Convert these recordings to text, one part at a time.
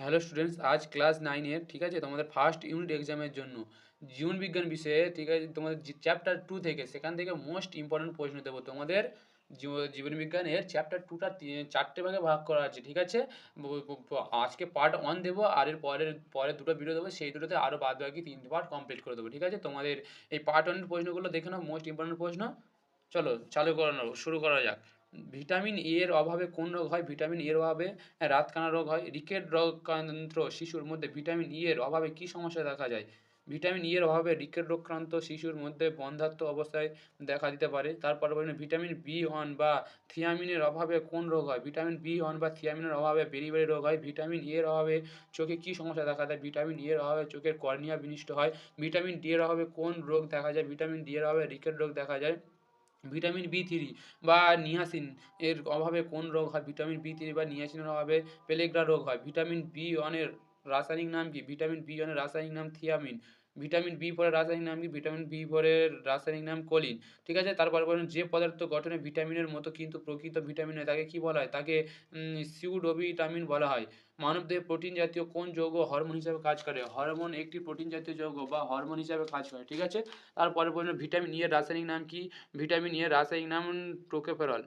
Hello students, আজ class 9 এর ঠিক আছে তোমাদের ফার্স্ট ইউনিট এক্সামের জন্য জীবন বিজ্ঞান বিষয়ে ঠিক আছে তোমাদের চ্যাপ্টার 2 থেকে সেখান থেকে মোস্ট ইম্পর্টেন্ট প্রশ্ন দেবো তোমাদের। জীবন বিজ্ঞানের চ্যাপ্টার 2টা চারটে ভাগে ভাগ করা আছে ঠিক আছে। আজকে পার্ট 1 দেবো আর এর পরের পরে দুটো ভিডিও দেবো, সেই দুটোতে আরও বাদ বাকি 3 পার্ট কমপ্লিট করে দেবো ঠিক আছে। তোমাদের এই পার্ট 1 এর প্রশ্নগুলো দেখে নাও, মোস্ট ইম্পর্টেন্ট প্রশ্ন। চলো চালু করানো শুরু করা যাক। ভিটামিন এ এর অভাবে কোন রোগ হয়? ভিটামিন এ এর অভাবে রাতকানা রোগ হয়। রিকেট রোগক্রান্ত শিশুর মধ্যে ভিটামিন ই এর অভাবে কী সমস্যা দেখা যায়? ভিটামিন ই এর অভাবে রিকেট রোগক্রান্ত শিশুর মধ্যে বন্ধ্যাত্ব অবস্থায় দেখা দিতে পারে। তারপরে বলেন ভিটামিন বি1 বা থিয়ামিনের অভাবে কোন রোগ হয়? ভিটামিন বি1 বা থিয়ামিনের অভাবে বেরি রোগ হয়। ভিটামিন ই এর অভাবে চোখে কী সমস্যা দেখা দেয়? ভিটামিন ই এর অভাবে চোখের কর্নিয়া বিনষ্ট হয়। ভিটামিন ডি এর অভাবে কোন রোগ দেখা যায়? ভিটামিন ডি এর অভাবে রিকেট রোগ দেখা যায়। ভিটামিন বি3 বা নিয়াসিন এর অভাবে কোন রোগ হয়? ভিটামিন বি3 বা নিয়াসিনের অভাবে পেলেগ্রা রোগ হয়। ভিটামিন বি1 এর রাসায়নিক নাম কি? ভিটামিন বি1 এর রাসায়নিক নাম থিয়ামিন। ভিটামিন বি4 এর রাসায়নিক নাম কি? ভিটামিন বি4 এর রাসায়নিক নাম কোলিন। ঠিক আছে, তারপর বলুন যে পদার্থ গঠনে ভিটামিনের মতো কিন্তু প্রকৃত ভিটামিন নয় তাকে কি বলা হয়? তাকে সিউডোভিটামিন বলা হয়। মানবদেহে প্রোটিন জাতীয় কোন যৌগ হরমোন হিসাবে কাজ করে? হরমোন একটি প্রোটিন জাতীয় যৌগ বা হরমোন হিসাবে কাজ করে ঠিক আছে। তারপরে বলুন ভিটামিন ই এর রাসায়নিক নাম কি? ভিটামিন ই এর রাসায়নিক নাম টোকোফেরল।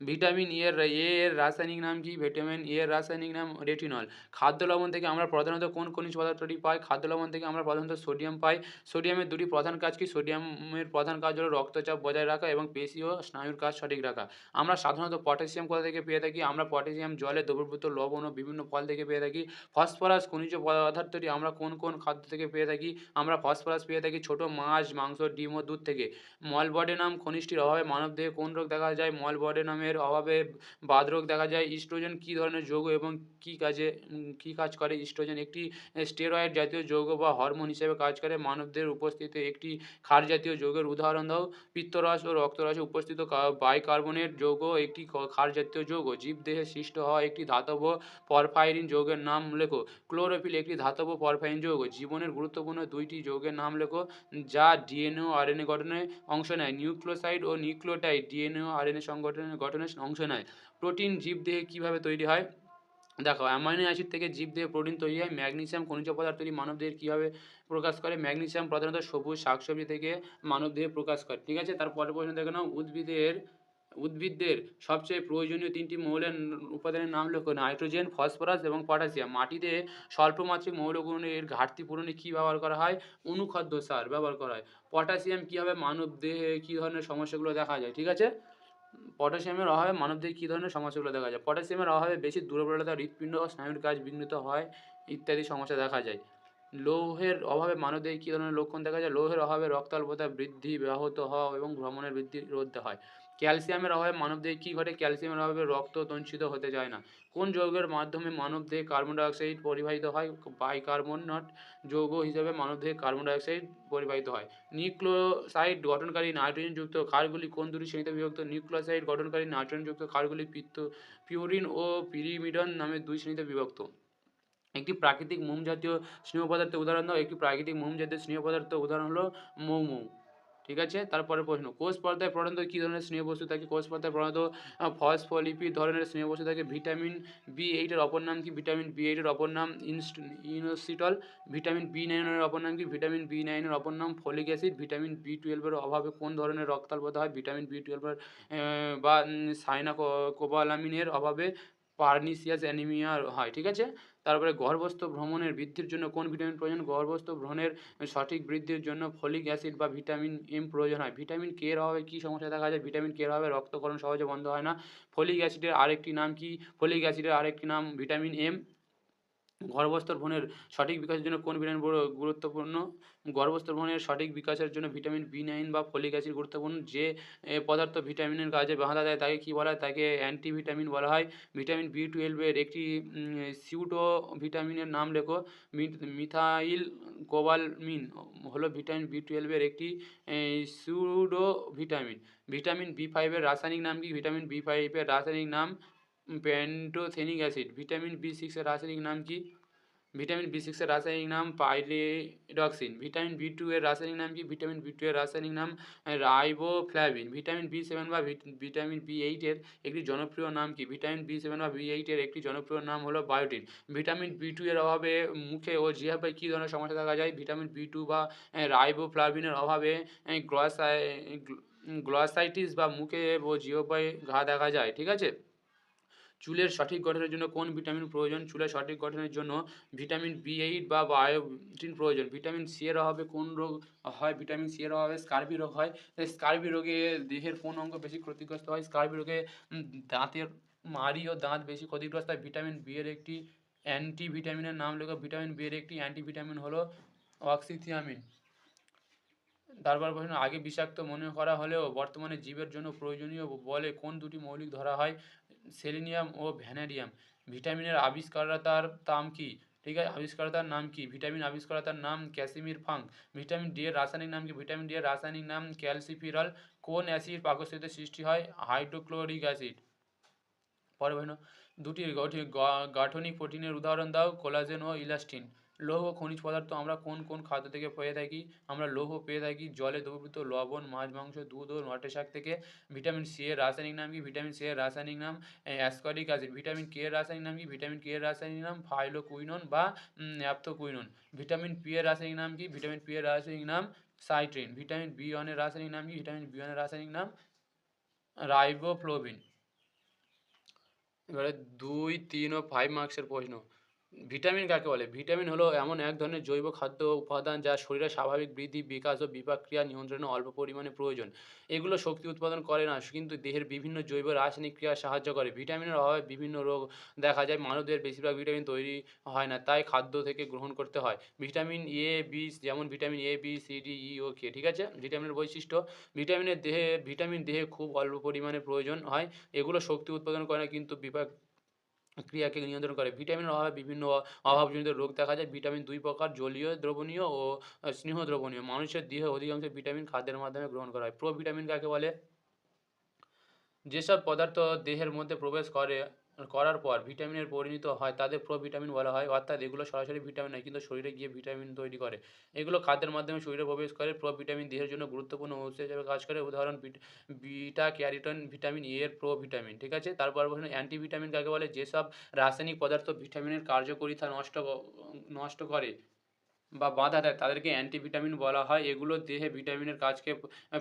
ভিটামিন এর রাসায়নিক নাম কি? ভিটামিন এ এর রাসায়নিক নাম রেটিনল। খাদ্য লবণ থেকে আমরা প্রধানত কোন খনিজ পদার্থটি পাই? খাদ্য লবণ থেকে আমরা প্রধানত সোডিয়াম পাই। সোডিয়ামের দুটি প্রধান কাজ কি? সোডিয়ামের প্রধান কাজ হলো রক্তচাপ বজায় রাখা এবং পেশি ও স্নায়ুর কাজ সঠিক রাখা। আমরা সাধারণত পটাশিয়াম কোথা থেকে পেয়ে থাকি? আমরা পটাশিয়াম জলে দ্রবীভূত লবণ ও বিভিন্ন ফল থেকে পেয়ে থাকি। ফসফরাস খনিজ পদার্থটি আমরা কোন কোন খাদ্য থেকে পেয়ে থাকি? আমরা ফসফরাস পেয়ে থাকি ছোট মাছ, মাংস, ডিম ও দুধ থেকে। মলবডেনাম খনিজটির অভাবে মানবদেহে কোন রোগ দেখা যায়? মলবডেনামের অভাবে বাতরোগ দেখা যায়। ইস্ট্রোজেন কী ধরনের যৌগ এবং কী কাজ করে? ইস্ট্রোজেন একটি স্টেরয়েড জাতীয় যৌগ বা হরমোন হিসেবে কাজ করে। মানবদেহের উপস্থিত একটি ক্ষার জাতীয় যৌগের উদাহরণ দাও। পিত্তরস ও রক্তরসে উপস্থিত বাইকার্বনেট যৌগ একটি ক্ষার জাতীয় যৌগ। জীবদেহে সৃষ্ট হওয়া একটি ধাতব পরফাইরিন যৌগের নাম লেখো। ক্লোরোফিল একটি ধাতব পরফাইরিন যৌগ। জীবনের গুরুত্বপূর্ণ 2টি যৌগের নাম লেখো যা ডিএনএ ও আরএনএ গঠনে অংশ নেয়। নিউক্লিওসাইড ও নিউক্লিওটাইড ডিএনএ ও আরএনএ সংগঠনের গঠনে অংশ নেয়। প্রোটিন জীবদেহে কীভাবে তৈরি হয়? দেখো, অ্যামাইনো অ্যাসিড থেকে জীবদেহে প্রোটিন তৈরি হয়। ম্যাগনেসিয়াম খনিজ পদার্থটি মানবদেহের কীভাবে প্রকাশ করে? ম্যাগনেসিয়াম প্রধানত সবুজ শাকসবজি থেকে মানবদেহে প্রকাশ করে ঠিক আছে। তার পরের প্রশ্ন দেখে নাও, উদ্ভিদদের সবচেয়ে প্রয়োজনীয় 3টি মৌলের উপাদানের নাম লেখো। নাইট্রোজেন, ফসফরাস এবং পটাশিয়াম। মাটিতে স্বল্পমাত্রিক মৌলগুণের ঘাটতি পূরণে কী ব্যবহার করা হয়? অনুখাদ্য সার ব্যবহার করা হয়। পটাশিয়াম কীভাবে মানবদেহে কী ধরনের সমস্যাগুলো দেখা যায় ঠিক আছে। পটাশিয়ামের অভাবে মানবদেহে কী ধরনের সমস্যাগুলো দেখা যায়? পটাশিয়ামের অভাবে বেশি দুর্বলতা, হৃৎপিণ্ড ও স্নায়ুর কাজ বিঘ্নিত হয় ইত্যাদি সমস্যা দেখা যায়। লৌহের অভাবে মানবদেহে কী ধরনের লক্ষণ দেখা যায়? লৌহের অভাবে রক্তাল্পতা বৃদ্ধি ব্যাহত হওয়া এবং ভ্রমণের বৃদ্ধি রোধ হয়। ক্যালসিয়ামের অভাবে মানবদেহে কী ঘটে? ক্যালসিয়ামের অভাবে রক্ত তঞ্ছিত হতে চায় না। কোন যৌগের মাধ্যমে মানবদেহে কার্বন ডাইঅক্সাইড পরিবাহিত হয়? বাইকার্বনেট যৌগ হিসেবে মানবদেহে কার্বন ডাইঅক্সাইড পরিবাহিত হয়। নিউক্লিওসাইড গঠনকারী নাইট্রোজেনযুক্ত ক্ষারগুলি কোন দুটি শ্রেণীতে বিভক্ত? নিউক্লিওসাইড গঠনকারী নাইট্রোজেনযুক্ত ক্ষারগুলি পিউরিন ও পিরিমিডন নামে 2 শ্রেণীতে বিভক্ত। একটি প্রাকৃতিক মোম জাতীয় স্নেহ পদার্থের উদাহরণ দাও। একটি প্রাকৃতিক মোম জাতীয় স্নেহ পদার্থের উদাহরণ হলো মৌ। ঠিক আছে, তারপরের প্রশ্ন, কোষ পর্দায় প্রধানত কী ধরনের স্নেহ বস্তু থাকে? কোষ পর্দায় প্রধানত ফসফোলিপিড ধরনের স্নেহ বস্তু থাকে। ভিটামিন বি8 এর অপর নাম কি? ভিটামিন বি8 এর অপর নাম ইনোসিটল। ভিটামিন বি9 এর অপর নাম কি? ভিটামিন বি9 এর অপর নাম ফলিক অ্যাসিড। ভিটামিন বি12 এর অভাবে কোন ধরনের রক্তাল্পতা হয়? ভিটামিন বি12 এর বা সাইনাকোবালামিনের অভাবে পার্নিসিয়াস অ্যানিমিয়া হয় ঠিক আছে। তারপরে গর্ভস্থ ভ্রমণের বৃদ্ধির জন্য কোন ভিটামিন প্রয়োজন? গর্ভস্থ ভ্রূণের সঠিক বৃদ্ধির জন্য ফলিক অ্যাসিড বা ভিটামিন এম প্রয়োজন হয়। ভিটামিন কে এর অভাবে কী সমস্যা দেখা যায়? ভিটামিন কে এর অভাবে রক্তক্ষরণ সহজে বন্ধ হয় না। ফলিক অ্যাসিডের আরেকটি নাম কি? ফলিক অ্যাসিডের আরেকটি নাম ভিটামিন এম। গর্ভস্থ ভ্রূণের সঠিক বিকাশের জন্য কোন ভিটামিন গুরুত্বপূর্ণ? গর্ভস্থ ভ্রূণের সঠিক বিকাশের জন্য ভিটামিন বি9 বা ফলিক অ্যাসিড গুরুত্বপূর্ণ। যে পদার্থ ভিটামিনের কাজে বাধা দেয় তাকে কী বলা হয়? তাকে অ্যান্টিভিটামিন বলা হয়। ভিটামিন বি12 এর একটি সিউডো ভিটামিনের নাম লেখো। মিথাইল কোবালমিন হলো ভিটামিন বি12 এর একটি সিউডো ভিটামিন। ভিটামিন বি5 এর রাসায়নিক নাম কি? ভিটামিন বি5 এর রাসায়নিক নাম প্যান্টোথেনিক অ্যাসিড। ভিটামিন বি6 এর রাসায়নিক নাম কি? ভিটামিন B6 এর রাসায়নিক নাম পাইরিডক্সিন। ভিটামিন B2 এর রাসায়নিক নাম কি? ভিটামিন B2 এর রাসায়নিক নাম রাইবোফ্লাভিন। ভিটামিন B7 বা ভিটামিন B8 এর একটি জনপ্রিয় নাম কি? ভিটামিন B7 বা B8 এর একটি জনপ্রিয় নাম হলো বায়োটিন। ভিটামিন B2 এর অভাবে মুখে ও জিহ্বায় কী ধরনের সমস্যা দেখা যায়? ভিটামিন B2 বা রাইবোফ্লাভিনের অভাবে গ্লসাইটিস বা মুখে ও জিহ্বায় ঘা দেখা যায়। ঠিক আছে? চুলের সঠিক গঠনের জন্য কোন ভিটামিন প্রয়োজন? চুলের সঠিক গঠনের জন্য ভিটামিন B8 বা বায়োটিন প্রয়োজন। ভিটামিন সি এর অভাবে কোন রোগ হয়? ভিটামিন সি এর অভাবে স্কার্বি রোগ হয়। স্কার্বি রোগে দেহের কোন অঙ্গ বেশি ক্ষতিগ্রস্ত হয়? স্কার্বি রোগে দাঁতের মাড়ি ও দাঁত বেশি ক্ষতিগ্রস্ত হয়। ভিটামিন বি এর একটি অ্যান্টিভিটামিনের নাম লেখো। ভিটামিন বি এর একটি অ্যান্টিভিটামিন হলো অক্সিথিয়ামিন। তারপর প্রশ্ন, আগে বিষাক্ত মনে করা হলেও বর্তমানে জীবের জন্য প্রয়োজনীয় বলে কোন দুটি মৌলিক ধরা হয়? সেলেনিয়াম ও ভ্যানাডিয়াম। ভিটামিনের আবিষ্কারতার নাম কি? ঠিক আছে, আবিষ্কারতার নাম কি? ভিটামিন আবিষ্কারতার নাম ক্যাসিমির ফাঙ্ক। ভিটামিন ডি এর রাসায়নিক নাম কি? ভিটামিন ডি এর রাসায়নিক নাম ক্যালসিফিরল। কোন অ্যাসিড পাকস্থলীতে সৃষ্টি হয়? Hydrochloric acid. পরের প্রশ্ন, দুটি গাঠনিক প্রোটিনের উদাহরণ দাও। কোলাজেন ও ইলাস্টিন। লৌহ ও খনিজ পদার্থ আমরা কোন কোন খাদ্য থেকে পেয়ে থাকি? আমরা লৌহ পেয়ে থাকি জলে দ্রবীভূত লবণ, মাছ, মাংস, দুধ ও নটে শাক থেকে। ভিটামিন সি এর রাসায়নিক নাম কি? ভিটামিন সি এর রাসায়নিক নাম অ্যাসকর্বিক অ্যাসিড। ভিটামিন কে এর রাসায়নিক নাম কি? ভিটামিন কে এর রাসায়নিক নাম ফাইলোকুইনন বা ন্যাপথোকুইনন। ভিটামিন পি এর রাসায়নিক নাম কি? ভিটামিন পি এর রাসায়নিক নাম সাইট্রিন। ভিটামিন বি1 এর রাসায়নিক নাম কি? ভিটামিন বি1 এর রাসায়নিক নাম রাইবোফ্লোভিন। এবারে 2, 3 ও 5 মার্কসের প্রশ্ন। ভিটামিন কাকে বলে? ভিটামিন হলো এমন এক ধরনের জৈব খাদ্য উপাদান যা শরীরের স্বাভাবিক বৃদ্ধি, বিকাশ ও বিপাক ক্রিয়া নিয়ন্ত্রণে অল্প পরিমাণে প্রয়োজন। এগুলো শক্তি উৎপাদন করে না, কিন্তু দেহের বিভিন্ন জৈব রাসায়নিক ক্রিয়ায় সাহায্য করে। ভিটামিনের অভাবে বিভিন্ন রোগ দেখা যায়। মানবদেহের বেশিরভাগ ভিটামিন তৈরি হয় না, তাই খাদ্য থেকে গ্রহণ করতে হয়। ভিটামিন এ, বি, যেমন vitamin A, B, C, D, E ও কে। ঠিক আছে? ভিটামিনের বৈশিষ্ট্য, ভিটামিন দেহে খুব অল্প পরিমাণে প্রয়োজন হয়। এগুলো শক্তি উৎপাদন করে না, কিন্তু বিপাক ক্রিয়াকে নিয়ন্ত্রণ করে। ভিটামিনের অভাবে বিভিন্ন অভাবজনিত রোগ দেখা যায়। ভিটামিন 2 প্রকার: জলীয়, দ্রবণীয় ও স্নেহ দ্রবণীয়। মানুষের দেহে অধিকাংশ ভিটামিন খাদ্যের মাধ্যমে গ্রহণ করা হয়। প্রোভিটামিন কাকে বলে? যেসব পদার্থ দেহের মধ্যে প্রবেশ করার পর ভিটামিনের পরিণত হয় তাদের প্রোভিটামিন বলা হয়। অর্থাৎ এগুলো সরাসরি ভিটামিন নয়, কিন্তু শরীরে গিয়ে ভিটামিন তৈরি করে। এগুলো খাদ্যের মাধ্যমে শরীরে প্রবেশ করে। প্রোভিটামিন দেহের জন্য গুরুত্বপূর্ণ উৎস হিসেবে কাজ করে। উদাহরণ: বিটা ক্যারোটিন, ভিটামিন এ এর প্রোভিটামিন। ঠিক আছে? তারপর প্রশ্ন, অ্যান্টিভিটামিন কাকে বলে? যেসব রাসায়নিক পদার্থ ভিটামিনের কার্যকারিতা নষ্ট করে বা বাধা দেয় তাদেরকে অ্যান্টিভিটামিন বলা হয়। এগুলো দেহে ভিটামিনের কাজকে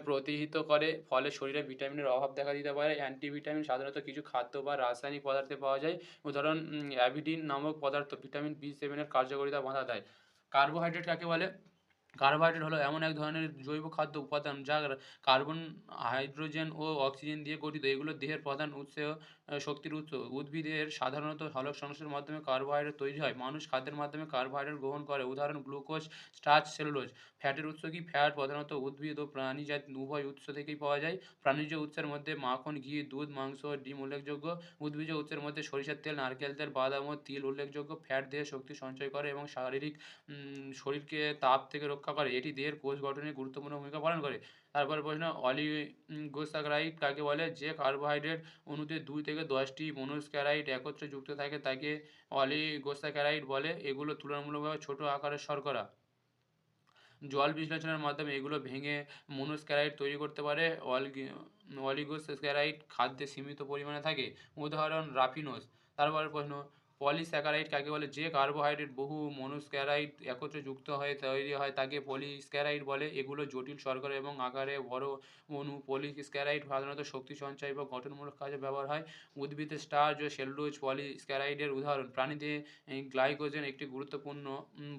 প্রতিহত করে, ফলে শরীরে ভিটামিনের অভাব দেখা দিতে পারে। অ্যান্টিভিটামিন সাধারণত কিছু খাদ্য বা রাসায়নিক পদার্থে পাওয়া যায়। উদাহরণ: অ্যাভিডিন নামক পদার্থ ভিটামিন B7 এর কার্যকারিতা বাধা দেয়। কার্বোহাইড্রেট কাকে বলে? কার্বোহাইড্রেট হলো এমন এক ধরনের জৈব খাদ্য উপাদান যা কার্বন, হাইড্রোজেন ও অক্সিজেন দিয়ে গঠিত। এগুলো দেহের প্রধান শক্তির উৎস। উদ্ভিদের সাধারণত সালোক সংশ্লেষের মাধ্যমে কার্বোহাইড্রেট তৈরি হয়। মানুষ খাদ্যের মাধ্যমে কার্বোহাইড্রেট গ্রহণ করে। উদাহরণ: গ্লুকোজ, স্টার্চ, সেলুলোজ। ফ্যাটের উৎস কি? ফ্যাট প্রধানত উদ্ভিদ ও প্রাণীজাত উভয় উৎস থেকেই পাওয়া যায়। প্রাণীজ উৎসের মধ্যে মাখন, ঘি, দুধ, মাংস ও ডিম উল্লেখযোগ্য। উদ্ভিজ্জ উৎসের মধ্যে সরিষার তেল, নারকেল তেল, বাদাম ও তিল উল্লেখযোগ্য। ফ্যাট দেহে শক্তি সঞ্চয় করে এবং শরীরকে তাপ থেকে রক্ষা করে। এটি দেহের কোষ গঠনে গুরুত্বপূর্ণ ভূমিকা পালন করে। তারপরে প্রশ্ন, অলিগোস্যাকারাইড কাকে বলে? যে কার্বোহাইড্রেট অণুতে 2 থেকে 10টি মনোস্যাকারাইড একত্রে যুক্ত থাকে তাকে অলিগোস্যাকারাইড বলে। এগুলো তুলনামূলকভাবে ছোট আকারের শর্করা। জল বিশ্লেষণের মাধ্যমে এগুলো ভেঙে মনোস্যাকারাইড তৈরি করতে পারে। অলিগোস্যাকারাইড খাদ্যে সীমিত পরিমাণে থাকে। উদাহরণ: রাফিনোজ। তারপরের প্রশ্ন, পলিস্যাকারাইড কাকে বলে? যে কার্বোহাইড্রেট বহু মনোস্যাকারাইড একত্রে যুক্ত হয়ে তৈরি হয় তাকে পলিস্যাকারাইড বলে। এগুলো জটিল শর্করা এবং আকারে বড় অণু। পলিস্যাকারাইড সাধারণত শক্তি সঞ্চয় বা গঠনমূলক কাজে ব্যবহার হয়। উদ্ভিদের স্টার্চ ও সেলুলোজ পলিস্যাকারাইডের উদাহরণ। প্রাণীতে গ্লাইকোজেন একটি গুরুত্বপূর্ণ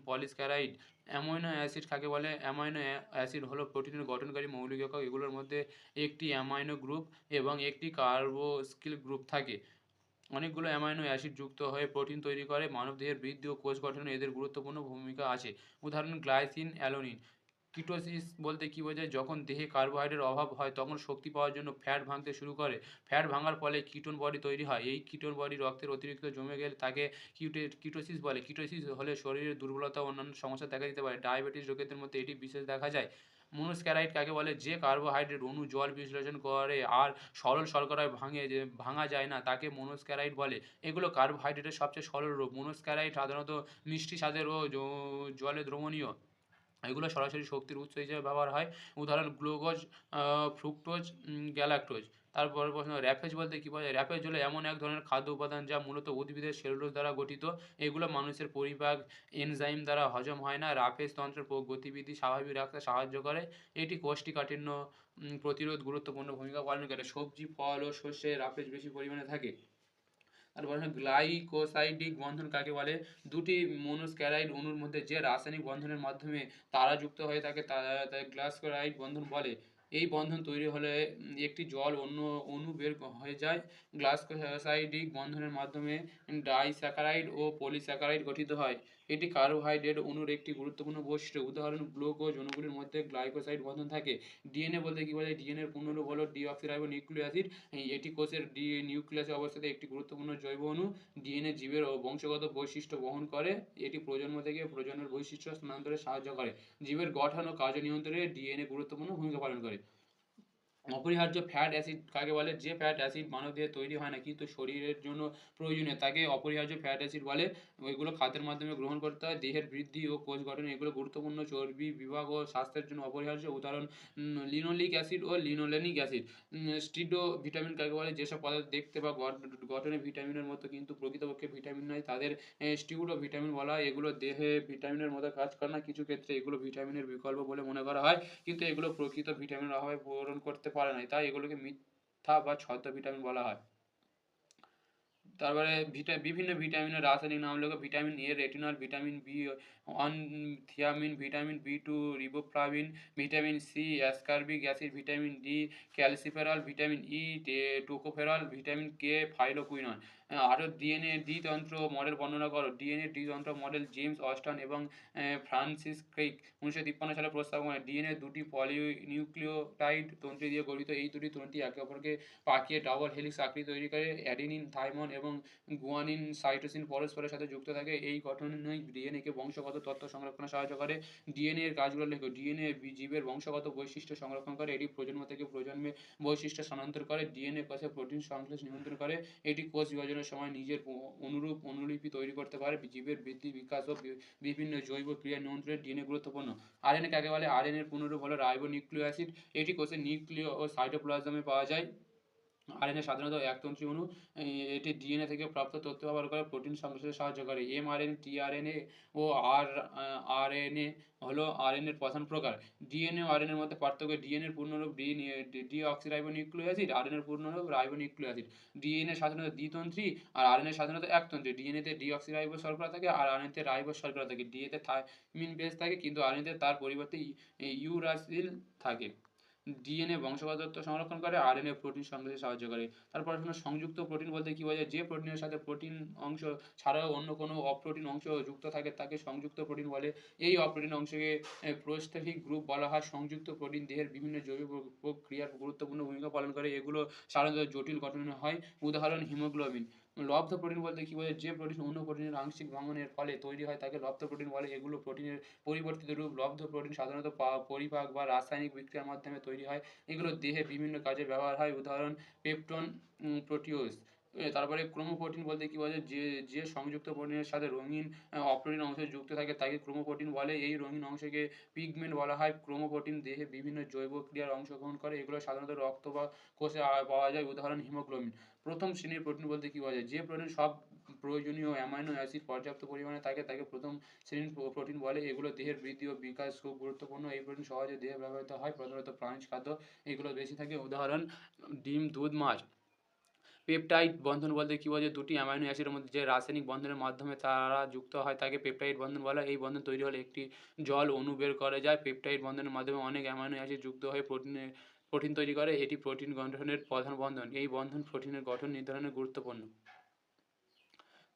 পলিস্যাকারাইড। অ্যামাইনো অ্যাসিড কাকে বলে? অ্যামাইনো অ্যাসিড হলো প্রোটিনের গঠনকারী মৌলিক একক। এগুলোর মধ্যে একটি অ্যামাইনো গ্রুপ এবং একটি কার্বক্সিল গ্রুপ থাকে। অনেকগুলো অ্যামাইনো অ্যাসিড যুক্ত হয়ে প্রোটিন তৈরি করে। মানবদেহের বৃদ্ধি ও কোষ গঠনে এদের গুরুত্বপূর্ণ ভূমিকা আছে। উদাহরণ: গ্লাইসিন, অ্যালানিন। কিটোসিস বলতে কী বোঝায়? যখন দেহে কার্বোহাইড্রেটের অভাব হয় তখন শক্তি পাওয়ার জন্য ফ্যাট ভাঙতে শুরু করে। ফ্যাট ভাঙার ফলে কিটোন বডি তৈরি হয়। এই কিটোন বডি রক্তের অতিরিক্ত জমে গেলে তাকে কিটোসিস বলে। কিটোসিস হলে শরীরে দুর্বলতা ও অন্যান্য সমস্যা দেখা দিতে পারে। ডায়াবেটিস রোগীদের মধ্যে এটি বিশেষ দেখা যায়। মনোস্যাকারাইড কাকে বলে? যে কার্বোহাইড্রেট অণু জল বিশ্লেষণ করে আর সরল শর্করায় ভাঙা যায় না তাকে মনোস্যাকারাইড বলে। এগুলো কার্বোহাইড্রেটের সবচেয়ে সরল রূপ। মনোস্যাকারাইড সাধারণত মিষ্টি স্বাদের ও জলে দ্রবণীয়। এগুলো সরাসরি শক্তির উৎস হিসেবে ব্যবহার হয়। উদাহরণ গ্লুকোজ, ফ্রুক্টোজ, গ্যালাক্টোজ। তারপরের প্রশ্ন র্যাপেজ বলতে কী বোঝায়? র্যাপেজ হলো এমন এক ধরনের খাদ্য উপাদান যা মূলত উদ্ভিদের সেলুলোজ দ্বারা গঠিত। এগুলো মানুষের পরিপাক এনজাইম দ্বারা হজম হয় না। রাপেজ তন্ত্রের গতিবিধি স্বাভাবিক রাখতে সাহায্য করে। এটি কোষ্ঠকাঠিন্য প্রতিরোধ গুরুত্বপূর্ণ ভূমিকা পালন করে। সবজি, ফল ও শস্যে রাপেজ বেশি পরিমাণে থাকে। তারপর গ্লাইকোসাইডিক বন্ধন কাকে বলে? দুটি মনোস্যাকারাইড অণুর মধ্যে যে রাসায়নিক বন্ধনের মাধ্যমে তারা যুক্ত হয়ে থাকে তাকে গ্লাইকোসাইড বন্ধন বলে। এই বন্ধন তৈরি হলে একটি জল অন্য অণু বের হয়ে যায়। গ্লাইকোসাইডিক বন্ধনের মাধ্যমে ডাইস্যাকারাইড ও পলিস্যাকারাইড গঠিত হয়। এটি কার্বোহাইড্রেট অণুর একটি গুরুত্বপূর্ণ বৈশিষ্ট্য। উদাহরণ গ্লুকোজ অণুগুলির মধ্যে গ্লাইকোসাইড বন্ধন থাকে। ডিএনএ বলতে কী বোঝায়? ডিএনএ এর পূর্ণরূপ হলো ডিঅক্সিরাইবোনিউক্লিক অ্যাসিড। এটি কোষের নিউক্লিয়াসে অবস্থিত একটি গুরুত্বপূর্ণ জৈব অণু। ডিএনএ জীবের বংশগত বৈশিষ্ট্য বহন করে। এটি প্রজন্ম থেকে প্রজন্মের বৈশিষ্ট্য স্থানান্তরে সাহায্য করে। জীবের গঠন ও কার্য নিয়ন্ত্রণে ডিএনএ গুরুত্বপূর্ণ ভূমিকা পালন করে। অপরিহার্য ফ্যাট অ্যাসিড কাকে বলে? যে ফ্যাট অ্যাসিড মানবদেহে তৈরি হয় না কিন্তু শরীরের জন্য প্রয়োজনীয় তাকে অপরিহার্য ফ্যাট অ্যাসিড বলে। এগুলো খাদ্যের মাধ্যমে গ্রহণ করতে হয়। দেহের বৃদ্ধি ও কোষ গঠনে এগুলো গুরুত্বপূর্ণ। চর্বি বিভাগ ও স্বাস্থ্যের জন্য অপরিহার্য। উদাহরণ লিনোলিক অ্যাসিড ও লিনোলেনিক অ্যাসিড। স্টিডো ভিটামিন কাকে বলে? যেসব পদার্থ দেখতে বা গঠনে ভিটামিনের মতো কিন্তু প্রকৃতপক্ষে ভিটামিন নয় তাদের স্টিউডো ভিটামিন বলা হয়। এগুলো দেহে ভিটামিনের মতো কাজ করে না। কিছু ক্ষেত্রে এগুলো ভিটামিনের বিকল্প বলে মনে করা হয় কিন্তু এগুলো প্রকৃত ভিটামিনের অভাবে পূরণ করতে পারে না। তাই এগুলোকে মিথ্যা বা ছদ্ম ভিটামিন বলা হয়। তারপরে বিভিন্ন ভিটামিনের রাসায়নিক নাম হলো ভিটামিন এ রেটিনল, ভিটামিন বি1 থিয়ামিন, ভিটামিন বি2 riboflavin, vitamin C ascorbic acid, vitamin D calciferol, vitamin E tocopherol, vitamin K phylloquinone. আরও ডিএনএ দ্বিতন্ত্র মডেল বর্ণনা করো। ডিএনএ দ্বিতন্ত্র মডেল জেমস অস্টন এবং ফ্রান্সিস ক্রিক 1953 সালে প্রস্তাবনা করে। ডিএনএ দুটি পলিনিউক্লিওটাইড তন্ত্রী দিয়ে গঠিত। এই দুটি তন্ত্রী একে অপরকে পাকিয়ে ডাবল হেলিক্স আকৃতি তৈরি করে। অ্যাডেনিন, থাইমন এবং গুয়ানিন সাইটোসিন পরস্পরের সাথে যুক্ত থাকে। এই গঠনই ডিএনএকে বংশগত তথ্য সংরক্ষণে সাহায্য করে। ডিএনএ এর কাজগুলো লেখো। ডিএনএ জীবের বংশগত বৈশিষ্ট্য সংরক্ষণ করে। এটি প্রজন্ম থেকে প্রজন্মে বৈশিষ্ট্য স্থানান্তর করে। ডিএনএ কোষে প্রোটিন সংশ্লেষ নিয়ন্ত্রণ করে। এটি কোষ বিভাজনের সময় নিজের অনুরূপ অনুলিপি তৈরি করতে পারে। জীবের বৃদ্ধি বিকাশ ও বিভিন্ন জৈব ক্রিয়া নিয়ন্ত্রণে ডিএনএ গুরুত্বপূর্ণ। আরএনএ কাকে বলে? আরএনএ এর পূর্ণরূপ হলো রাইবোনিউক্লিক অ্যাসিড। এটি কোষের নিউক্লিয় ও সাইটোপ্লাজমে পাওয়া যায়। আরএনএ সাধারণত একতন্ত্রী অণু। এটি ডিএনএ থেকে প্রাপ্ত তথ্য ব্যবহার করে প্রোটিন সংশ্লেষে সাহায্য করে। এমআরএনএ, টিআরএনএ ও আরএনএ হলো আরএনএর প্রধান প্রকার। ডিএনএ ও আরএনএর মধ্যে পার্থক্য। ডিএনএর পূর্ণরূপ ডিঅক্সিরাইবোনিউক্লিক অ্যাসিড, আরএনএর পূর্ণরূপ রাইবোনিউক্লিক অ্যাসিড। ডিএনএ সাধারণত দ্বিতন্ত্রী আর আরএনএ সাধারণত একতন্ত্রী। ডিএনএতে ডিঅক্সিরাইবো শর্করা থাকে আর আরএনএতে রাইবো শর্করা থাকে। ডিএতে থাইমিন বেস থাকে কিন্তু আরএনএতে তার পরিবর্তে ইউরাসিল থাকে। ডিএনএ বংশগত তথ্য সংরক্ষণ করে। আরএনএ প্রোটিন সংশ্লেষে সাহায্য করে। তারপর সংযুক্ত প্রোটিন বলতে কী বোঝায়? যে প্রোটিনের সাথে প্রোটিন অংশ ছাড়াও অন্য কোনো অপ্রোটিন অংশ যুক্ত থাকে তাকে সংযুক্ত প্রোটিন বলে। এই অপ্রোটিন অংশকে প্রোস্টেটিক গ্রুপ বলা হয়। সংযুক্ত প্রোটিন দেহের বিভিন্ন জৈব প্রক্রিয়ার গুরুত্বপূর্ণ ভূমিকা পালন করে। এগুলো সাধারণত জটিল গঠনের হয়। উদাহরণ হিমোগ্লোবিন। লব্ধ প্রোটিন বলতে কী বোঝায়? যে প্রোটিন অন্য প্রোটিনের আংশিক ভাঙনের ফলে তৈরি হয় তাকে লব্ধ প্রোটিন বলে। এগুলো প্রোটিনের পরিবর্তিত রূপ। লব্ধ প্রোটিন সাধারণত পরিপাক বা রাসায়নিক বিক্রিয়ার মাধ্যমে তৈরি হয়। এগুলো দেহে বিভিন্ন কাজে ব্যবহার হয়। উদাহরণ পেপটন, প্রোটিওজ। তারপরে ক্রোমোপ্রোটিন বলতে কী বোঝায়? যে সংযুক্ত প্রোটিনের সাথে রঙিন অপ্রোটিন অংশ যুক্ত থাকে তাকে ক্রোমোপ্রোটিন বলে। এই রঙিন অংশকে পিগমেন্ট বলা হয়। ক্রোমোপ্রোটিন দেহে বিভিন্ন জৈব ক্রিয়ায় অংশগ্রহণ করে। এগুলো সাধারণত রক্ত বা কোষে পাওয়া যায়। উদাহরণ হিমোগ্লোবিন। প্রথম শ্রেণীর প্রোটিন বলতে কী বোঝায়? যে প্রোটিন সব প্রয়োজনীয় অ্যামাইনো অ্যাসিড পর্যাপ্ত পরিমাণে থাকে তাকে প্রথম শ্রেণীর প্রোটিন বলে। এগুলো দেহের বৃদ্ধি ও বিকাশ খুব গুরুত্বপূর্ণ। এই প্রোটিন সহজে দেহে ব্যবহৃত হয়। প্রধানত প্রাণীজ খাদ্য এগুলো বেশি থাকে। উদাহরণ ডিম, দুধ, মাছ। পেপটাইড বন্ধন বলতে কী বোঝায়? দুটি অ্যামাইনো অ্যাসিডের মধ্যে যে রাসায়নিক বন্ধনের মাধ্যমে তারা যুক্ত হয় তাকে পেপটাইড বন্ধন বলা হয়। এই বন্ধন তৈরি হলে একটি জল অণু বের করা যায়। পেপটাইড বন্ধনের মাধ্যমে অনেক অ্যামাইনো অ্যাসিড যুক্ত হয়ে প্রোটিন তৈরি করে। এটি প্রোটিন গঠনের প্রধান বন্ধন। এই বন্ধন প্রোটিনের গঠন নির্ধারণে গুরুত্বপূর্ণ।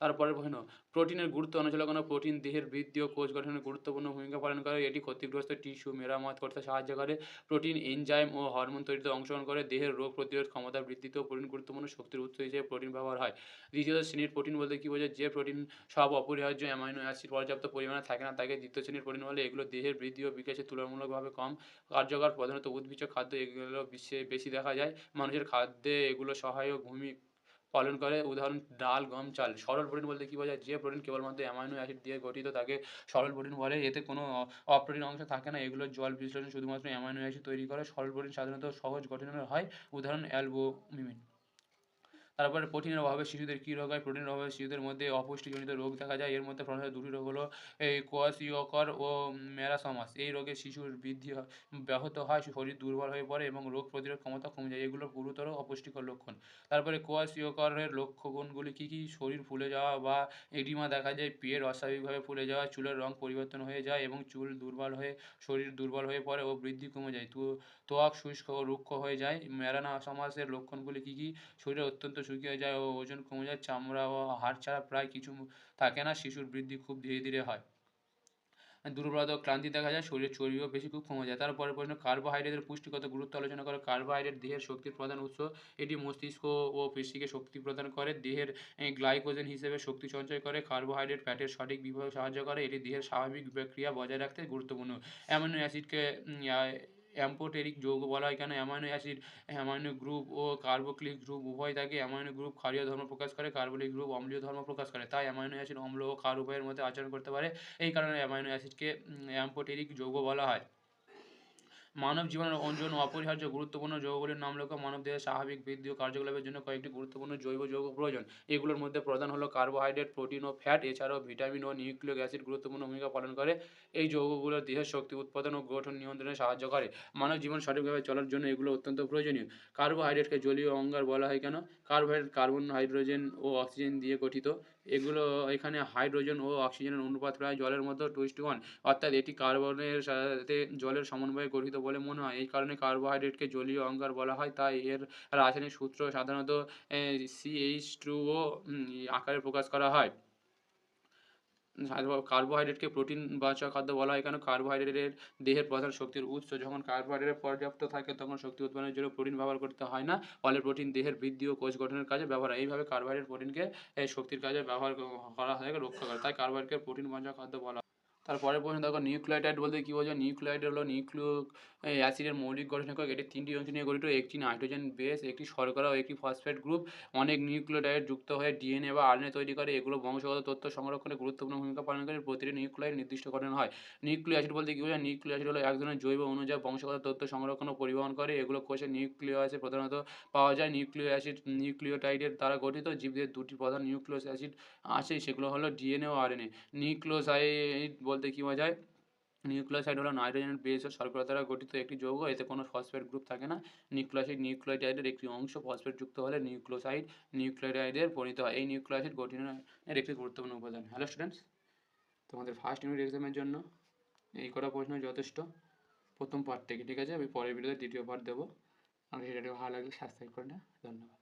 তারপরের প্রশ্ন, প্রোটিনের গুরুত্ব অনুশীলন কোনো প্রোটিন দেহের বৃদ্ধি ও কোষ গঠনে গুরুত্বপূর্ণ ভূমিকা পালন করে। এটি ক্ষতিগ্রস্ত টিস্যু মেরামত করতে সাহায্য করে। প্রোটিন এনজাইম ও হরমোন তৈরিতে অংশগ্রহণ করে। দেহের রোগ প্রতিরোধ ক্ষমতা বৃদ্ধিতেও প্রোটিন গুরুত্বপূর্ণ শক্তির উৎস হিসেবে প্রোটিন ব্যবহার হয়। দ্বিতীয় শ্রেণীর প্রোটিন বলতে কী বোঝায়? যে প্রোটিন সব অপরিহার্য অ্যামাইনো অ্যাসিড পর্যাপ্ত পরিমাণে থাকে না তাকে দ্বিতীয় শ্রেণীর প্রোটিন বলে। এগুলো দেহের বৃদ্ধি ও বিকাশে তুলনামূলকভাবে কম কার্যকর। প্রধানত উদ্ভিজ্জ খাদ্য এগুলো বিশ্বে বেশি দেখা যায়। মানুষের খাদ্যে এগুলো সহায়ক ভূমিকা পালন করে। উদাহরণ ডাল, গম, চাল। সরল প্রোটিন বলতে কী বোঝায়? যে প্রোটিন কেবলমাত্র অ্যামাইনো অ্যাসিড দিয়ে গঠিত তাকে সরল প্রোটিন বলে। এতে কোনো অপ্রোটিন অংশ থাকে না। এগুলো জল বিশ্লেষণ শুধুমাত্র অ্যামাইনো অ্যাসিড তৈরি করে। সরল প্রোটিন সাধারণত সহজ গঠনের হয়। উদাহরণ অ্যালবুমিন। তারপরে প্রোটিনের অভাবে শিশুদের কী রোগ হয়? প্রোটিনের অভাবে শিশুদের মধ্যে অপুষ্টিজনিত রোগ দেখা যায়। এর মধ্যে প্রধানত দুটি রোগ হলো এই কোয়াশিয়কর ও ম্যারাসমাস। এই রোগে শিশুর বৃদ্ধি ব্যাহত হয়, শরীর দুর্বল হয়ে পড়ে এবং রোগ প্রতিরোধ ক্ষমতা কমে যায়। এগুলো গুরুতর অপুষ্টিকর লক্ষণ। তারপরে কোয়াশিয়করের লক্ষণগুলি কী, কী? শরীর ফুলে যাওয়া বা এডিমা দেখা যায়, পেট অস্বাভাবিকভাবে ফুলে যাওয়া, চুলের রং পরিবর্তন হয়ে যায় এবং চুল দুর্বল হয়ে শরীর দুর্বল হয়ে পড়ে ও বৃদ্ধি কমে যায়। ত্বক শুষ্ক ও রুক্ষ হয়ে যায়। ম্যারাসমাসের লক্ষণগুলি কী, কী? শরীর অত্যন্ত শুকিয়ে যায় ও ওজন কমে যায়, চামড়া ও হাড় ছাড়া প্রায় কিছু থাকে না, শিশুর বৃদ্ধি খুব ধীরে ধীরে হয়। দুর্বলতা ও ক্লান্তি দেখা যায়, শরীরের চর্বিও বেশি খুব কমে যায়। তারপরের প্রশ্ন, কার্বোহাইড্রেটের পুষ্টিগত গুরুত্ব আলোচনা করো। কার্বোহাইড্রেট দেহের শক্তির প্রধান উৎস। এটি মস্তিষ্ক ও পেশিকে শক্তি প্রদান করে। দেহের গ্লাইকোজেন হিসেবে শক্তি সঞ্চয় করে। কার্বোহাইড্রেট ফ্যাটের সঠিক বিভাগে সাহায্য করে। এটি দেহের স্বাভাবিক প্রক্রিয়া বজায় রাখতে গুরুত্বপূর্ণ। অ্যামিনো অ্যাসিডকে অ্যাম্পোটেরিক যৌগ বলা হয় কেন? অ্যামাইনো অ্যাসিড অ্যামাইনো গ্রুপ ও কার্বক্লিক গ্রুপ উভয় থাকে। অ্যামাইনো গ্রুপ ক্ষারীয় ধর্ম প্রকাশ করে, কার্বলিক গ্রুপ অম্লীয় ধর্ম প্রকাশ করে। তাই অ্যামাইনো অ্যাসিড অম্ল ও ক্ষার উভয়ের মধ্যে আচরণ করতে পারে। এই কারণে অ্যামাইনো অ্যাসিডকে অ্যাম্পোটেরিক যৌগ বলা হয়। মানব জীবনের জন্য অপরিহার্য গুরুত্বপূর্ণ যৌগগুলির নাম লেখো। মানবদেহের স্বাভাবিক বৃদ্ধি ও কার্যকলাপের জন্য কয়েকটি গুরুত্বপূর্ণ জৈব যৌগ প্রয়োজন। এগুলোর মধ্যে প্রধান হলো কার্বোহাইড্রেট, প্রোটিন ও ফ্যাট। এছাড়াও ভিটামিন ও নিউক্লিক অ্যাসিড গুরুত্বপূর্ণ ভূমিকা পালন করে। এই যৌগগুলো দেহের শক্তি উৎপাদন ও গঠন নিয়ন্ত্রণে সাহায্য করে। মানব জীবন সঠিকভাবে চলার জন্য এগুলো অত্যন্ত প্রয়োজনীয়। কার্বোহাইড্রেটকে জলীয় অঙ্গার বলা হয় কেন? কার্বোহাইড্রেট কার্বন, হাইড্রোজেন ও অক্সিজেন দিয়ে গঠিত। এগুলো এখানে হাইড্রোজেন ও অক্সিজেনের অনুপাত প্রায় জলের মতো 2:1, অর্থাৎ এটি কার্বনের সাথে জলের সমন্বয়ে গঠিত বলে মনে হয়। এই কারণে কার্বোহাইড্রেটকে জলীয় অঙ্গার বলা হয়। তাই এর রাসায়নিক সূত্র সাধারণত CH2O আকারে প্রকাশ করা হয়। কার্বোহাইড্রেটকে প্রোটিন বাচক খাদ্য বলা হয় কেন? কার্বোহাইড্রেটের দেহের প্রধান শক্তির উৎস। যখন কার্বোহাইড্রেট পর্যাপ্ত থাকে তখন শক্তি উৎপাদনের জন্য প্রোটিন ব্যবহার করতে হয় না। ফলে প্রোটিন দেহের বৃদ্ধি ও কোষ গঠনের কাজে ব্যবহার হয়। এইভাবে কার্বোহাইড্রেট প্রোটিনকে শক্তির কাজে ব্যবহার করা থেকে রক্ষা করে। তাই কার্বোহাইড্রেটকে প্রোটিন বাচক খাদ্য বলা হয়। তারপরের প্রশ্ন দেখো, নিউক্লিওটাইড বলতে কী বোঝায়? নিউক্লিওটাইড হলো নিউক্লিক অ্যাসিডের মৌলিক গঠন একক। এটি 3টি অংশ নিয়ে গঠিত। একটি নাইট্রোজেন বেস, একটি শর্করা ও একটি ফসফেট গ্রুপ। অনেক নিউক্লিওটাইড যুক্ত হয়ে ডিএনএ বা আরএনএ তৈরি করে। এগুলো বংশগত তথ্য সংরক্ষণে গুরুত্বপূর্ণ ভূমিকা পালন করে। প্রতিটি নিউক্লিওটাইড নির্দিষ্ট গঠন হয়। নিউক্লিক অ্যাসিড বলতে কী বোঝায়? নিউক্লিক অ্যাসিড হলো এক ধরনের জৈব অণু যা বংশগত তথ্য সংরক্ষণ ও পরিবহন করে। এগুলো কোষের নিউক্লিয়াসে প্রধানত পাওয়া যায়। নিউক্লিক অ্যাসিড নিউক্লিওটাইডের দ্বারা গঠিত। জীবদের দুটি প্রধান নিউক্লিক অ্যাসিড আছে, সেগুলো হলো ডিএনএ ও আরএনএ। নিউক্লিওসাইড বলতে কী বোঝায়? নিউক্লিওসাইড হলো নাইট্রোজেনের বেস ও শর্করা দ্বারা গঠিত একটি যৌগ। এতে কোনো ফসফেট গ্রুপ থাকে না। নিউক্লিওসাইড নিউক্লিওটাইডের একটি অংশ। ফসফেট যুক্ত হলে নিউক্লিওসাইড নিউক্লিওটাইডে পরিণত হয়। এই নিউক্লিওসাইড গঠনের একটি গুরুত্বপূর্ণ উপাদান। হ্যালো স্টুডেন্টস, তোমাদের ফার্স্ট ইউনিট এক্সামের জন্য এই কটা প্রশ্ন যথেষ্ট প্রথম পার্ট থেকে। ঠিক আছে, আমি পরের ভিডিওতে দ্বিতীয় পার্ট দেবো। আমাকে সেটা ভালো লাগলে সাবস্ক্রাইব করে না। ধন্যবাদ।